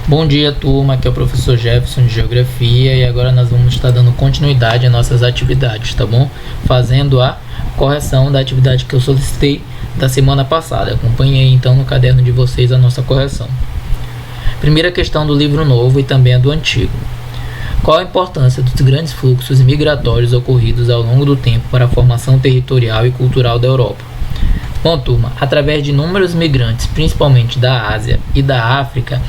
Bom dia, turma, aqui é o professor Jefferson de Geografia e agora nós vamos estar dando continuidade às nossas atividades, tá bom? Fazendo a correção da atividade que eu solicitei da semana passada. Acompanhe aí então no caderno de vocês a nossa correção. Primeira questão do livro novo e também a do antigo. Qual a importância dos grandes fluxos migratórios ocorridos ao longo do tempo para a formação territorial e cultural da Europa? Bom, turma, através de inúmeros migrantes, principalmente da Ásia e da África,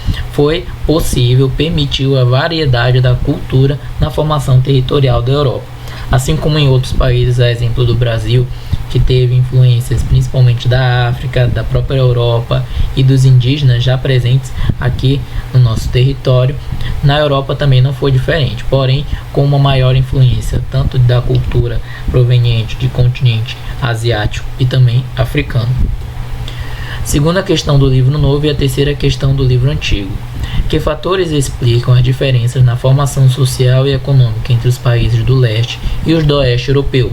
permitiu a variedade da cultura na formação territorial da Europa. Assim como em outros países, a exemplo do Brasil, que teve influências principalmente da África, da própria Europa e dos indígenas já presentes aqui no nosso território, na Europa também não foi diferente, porém com uma maior influência tanto da cultura proveniente do continente asiático e também africano. Segunda questão do livro novo e a terceira questão do livro antigo. Que fatores explicam as diferenças na formação social e econômica entre os países do leste e os do oeste europeu?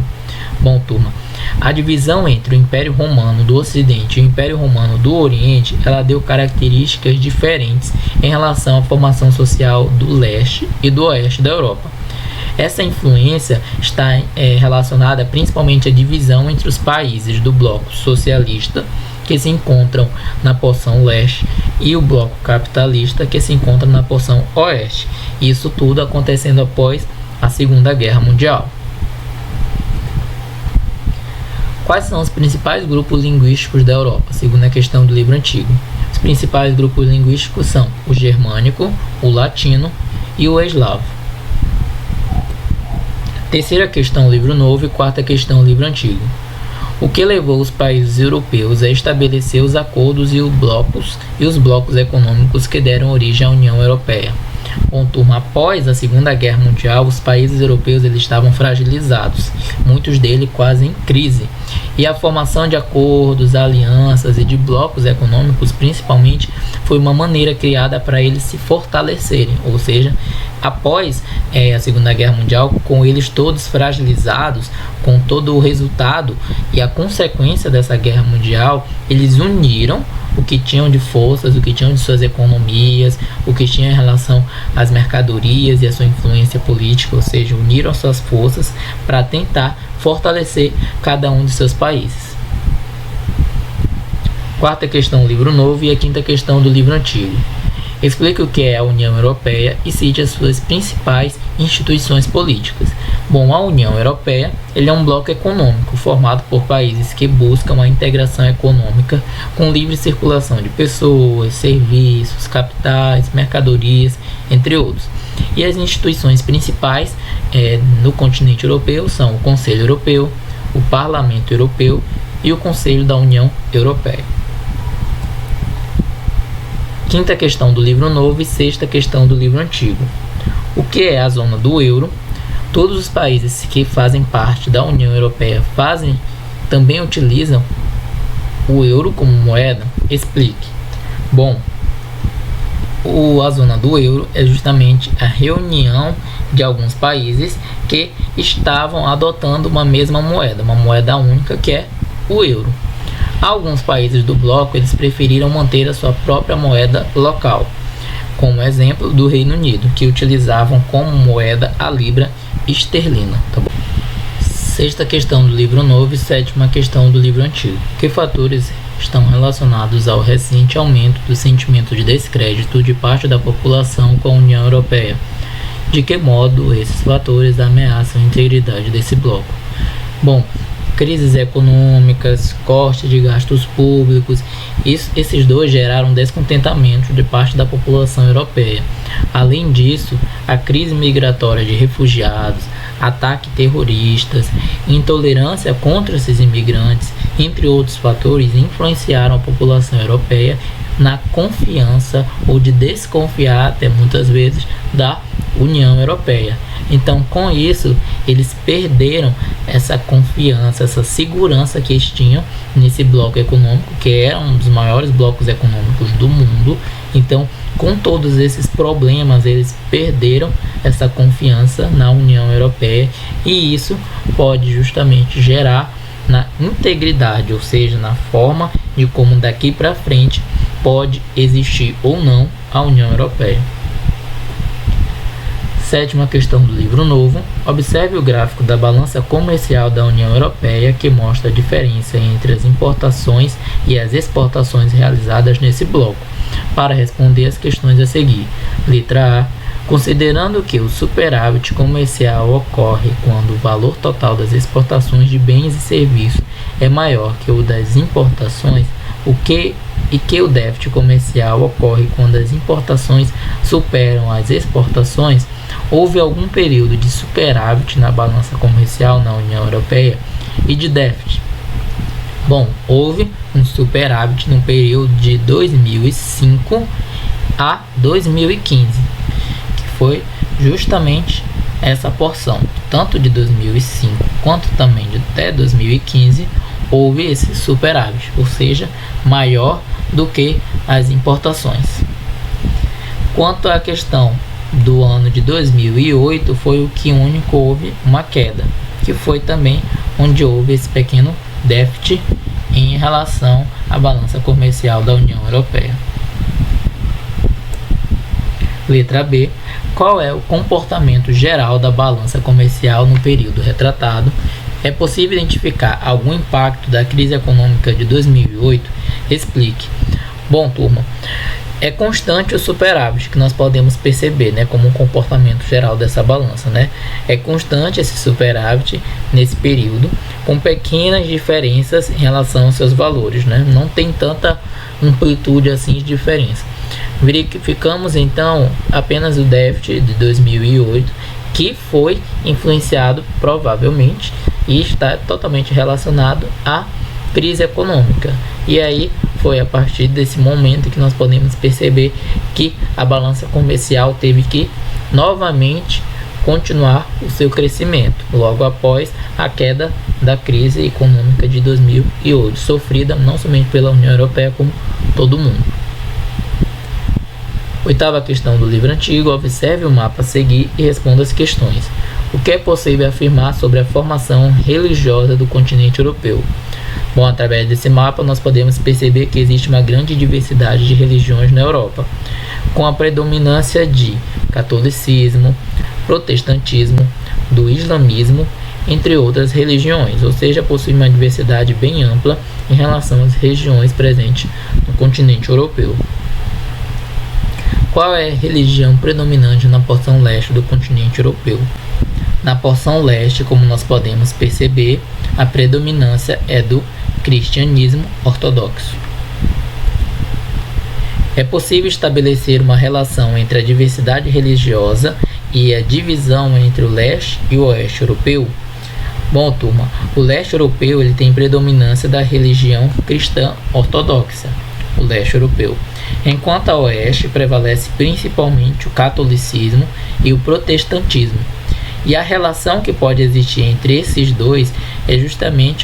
Bom, turma, a divisão entre o Império Romano do Ocidente e o Império Romano do Oriente, ela deu características diferentes em relação à formação social do leste e do oeste da Europa. Essa influência está relacionada principalmente à divisão entre os países do bloco socialista, que se encontram na porção leste, e o bloco capitalista, que se encontra na porção oeste. Isso tudo acontecendo após a Segunda Guerra Mundial. Quais são os principais grupos linguísticos da Europa, segundo a questão do livro antigo? Os principais grupos linguísticos são o germânico, o latino e o eslavo. Terceira questão, livro novo, e quarta questão, livro antigo. O que levou os países europeus a estabelecer os acordos e os blocos econômicos que deram origem à União Europeia? Bom, turma, após a Segunda Guerra Mundial, os países europeus eles estavam fragilizados, muitos deles quase em crise. E a formação de acordos, alianças e de blocos econômicos, principalmente, foi uma maneira criada para eles se fortalecerem. Ou seja, após a Segunda Guerra Mundial, com eles todos fragilizados, com todo o resultado e a consequência dessa guerra mundial, eles uniram o que tinham de forças, o que tinham de suas economias, o que tinha em relação às mercadorias e a sua influência política, ou seja, uniram suas forças para tentar fortalecer cada um de seus países. Quarta questão, livro novo, e a quinta questão do livro antigo. Explique o que é a União Europeia e cite as suas principais instituições políticas. Bom, a União Europeia é um bloco econômico formado por países que buscam a integração econômica com livre circulação de pessoas, serviços, capitais, mercadorias, entre outros. E as instituições principais no continente europeu são o Conselho Europeu, o Parlamento Europeu e o Conselho da União Europeia. Quinta questão do livro novo e sexta questão do livro antigo. O que é a zona do euro? Todos os países que fazem parte da União Europeia também utilizam o euro como moeda? Explique. Bom, a zona do euro é justamente a reunião de alguns países que estavam adotando uma mesma moeda, uma moeda única que é o euro. Alguns países do bloco eles preferiram manter a sua própria moeda local, como exemplo do Reino Unido, que utilizavam como moeda a libra esterlina. Tá bom? Sexta questão do livro novo e sétima questão do livro antigo. Que fatores estão relacionados ao recente aumento do sentimento de descrédito de parte da população com a União Europeia? De que modo esses fatores ameaçam a integridade desse bloco? Bom, crises econômicas, corte de gastos públicos, esses dois geraram descontentamento de parte da população europeia. Além disso, a crise migratória de refugiados, ataques terroristas, intolerância contra esses imigrantes, entre outros fatores, influenciaram a população europeia na confiança ou de desconfiar até muitas vezes da União Europeia. Então, com isso, eles perderam essa confiança, essa segurança que eles tinham nesse bloco econômico, que era um dos maiores blocos econômicos do mundo. Então, com todos esses problemas, eles perderam essa confiança na União Europeia, e isso pode justamente gerar na integridade, ou seja, na forma de como daqui para frente pode existir ou não a União Europeia. Sétima questão do livro novo. Observe o gráfico da balança comercial da União Europeia que mostra a diferença entre as importações e as exportações realizadas nesse bloco. Para responder as questões a seguir. Letra A. Considerando que o superávit comercial ocorre quando o valor total das exportações de bens e serviços é maior que o das importações, o déficit comercial ocorre quando as importações superam as exportações, houve algum período de superávit na balança comercial na União Europeia e de déficit? Bom, houve um superávit no período de 2005 a 2015, que foi justamente essa porção, tanto de 2005 quanto também de até 2015, houve esse superávit, ou seja, maior do que as importações. Quanto à questão do ano de 2008, foi o que único houve uma queda, que foi também onde houve esse pequeno déficit em relação à balança comercial da União Europeia. Letra B. Qual é o comportamento geral da balança comercial no período retratado? É possível identificar algum impacto da crise econômica de 2008? Explique. Bom, turma, é constante o superávit que nós podemos perceber, como um comportamento geral dessa balança, É constante esse superávit nesse período, com pequenas diferenças em relação aos seus valores, Não tem tanta amplitude assim de diferença. Verificamos então apenas o déficit de 2008, que foi influenciado provavelmente e está totalmente relacionado à crise econômica. E aí foi a partir desse momento que nós podemos perceber que a balança comercial teve que novamente continuar o seu crescimento, logo após a queda da crise econômica de 2008, sofrida não somente pela União Europeia, como todo mundo. Oitava questão do livro antigo. Observe o mapa a seguir e responda as questões. O que é possível afirmar sobre a formação religiosa do continente europeu? Bom, através desse mapa nós podemos perceber que existe uma grande diversidade de religiões na Europa, com a predominância de catolicismo, protestantismo, do islamismo, entre outras religiões, ou seja, possui uma diversidade bem ampla em relação às regiões presentes no continente europeu. Qual é a religião predominante na porção leste do continente europeu? Na porção leste, como nós podemos perceber, a predominância é do cristianismo ortodoxo. É possível estabelecer uma relação entre a diversidade religiosa e a divisão entre o leste e o oeste europeu? Bom, turma, o leste europeu ele tem predominância da religião cristã ortodoxa, o leste europeu. Enquanto a oeste prevalece principalmente o catolicismo e o protestantismo. E a relação que pode existir entre esses dois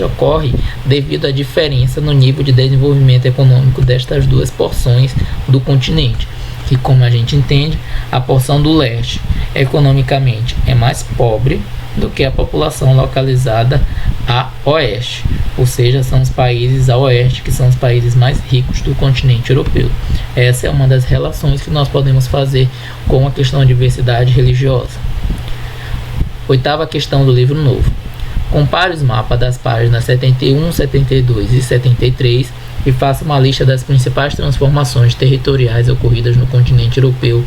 ocorre devido à diferença no nível de desenvolvimento econômico destas duas porções do continente, que, como a gente entende, a porção do leste economicamente é mais pobre do que a população localizada a oeste, ou seja, são os países a oeste que são os países mais ricos do continente europeu. Essa é uma das relações que nós podemos fazer com a questão da diversidade religiosa. Oitava questão do livro novo. Compare os mapas das páginas 71, 72 e 73 e faça uma lista das principais transformações territoriais ocorridas no continente europeu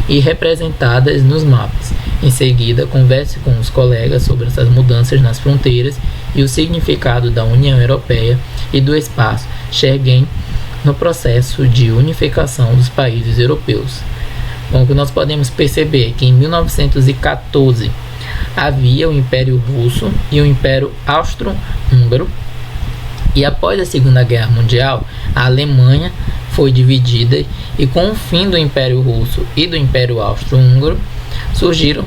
e representadas nos mapas. Em seguida, converse com os colegas sobre essas mudanças nas fronteiras e o significado da União Europeia e do espaço Schengen no processo de unificação dos países europeus. Bom, o que nós podemos perceber é que em 1914 havia o Império Russo e o Império Austro-Húngaro, e após a Segunda Guerra Mundial, a Alemanha foi dividida e com o fim do Império Russo e do Império Austro-Húngaro surgiram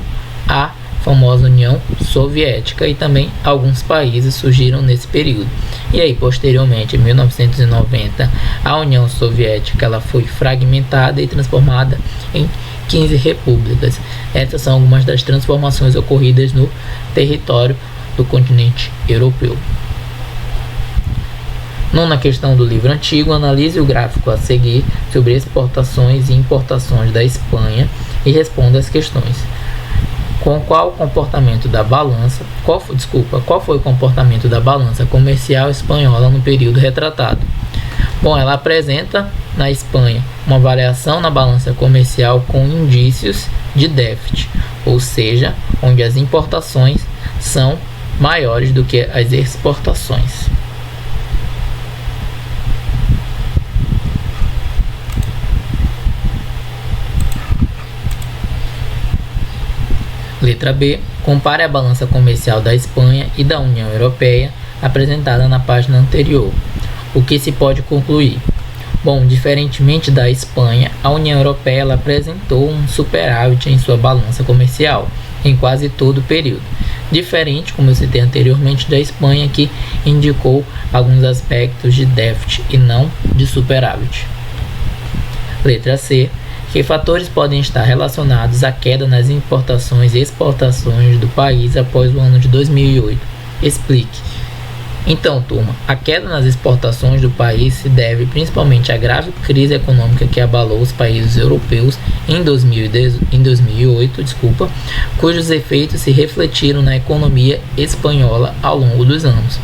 a famosa União Soviética e também alguns países surgiram nesse período. E aí, posteriormente, em 1990, a União Soviética ela foi fragmentada e transformada em 15 repúblicas. Essas são algumas das transformações ocorridas no território do continente europeu. Nona questão do livro antigo, analise o gráfico a seguir sobre exportações e importações da Espanha e responda as questões. Qual foi o comportamento da balança comercial espanhola no período retratado? Bom, ela apresenta na Espanha uma variação na balança comercial com indícios de déficit, ou seja, onde as importações são maiores do que as exportações. Letra B. Compare a balança comercial da Espanha e da União Europeia apresentada na página anterior. O que se pode concluir? Bom, diferentemente da Espanha, a União Europeia ela apresentou um superávit em sua balança comercial em quase todo o período. Diferente, como eu citei anteriormente, da Espanha, que indicou alguns aspectos de déficit e não de superávit. Letra C. Que fatores podem estar relacionados à queda nas importações e exportações do país após o ano de 2008? Explique. Então, turma, a queda nas exportações do país se deve principalmente à grave crise econômica que abalou os países europeus em 2008, cujos efeitos se refletiram na economia espanhola ao longo dos anos.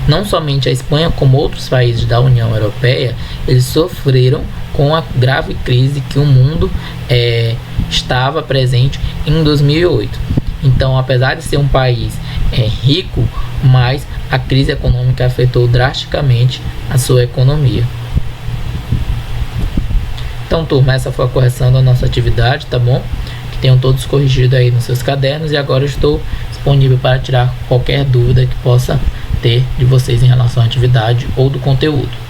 Não somente a Espanha, como outros países da União Europeia, eles sofreram com a grave crise que o mundo estava presente em 2008. Então, apesar de ser um país rico, mas a crise econômica afetou drasticamente a sua economia. Então, turma, essa foi a correção da nossa atividade, tá bom? Que tenham todos corrigido aí nos seus cadernos e agora eu estou disponível para tirar qualquer dúvida que possa ter de vocês em relação à atividade ou do conteúdo.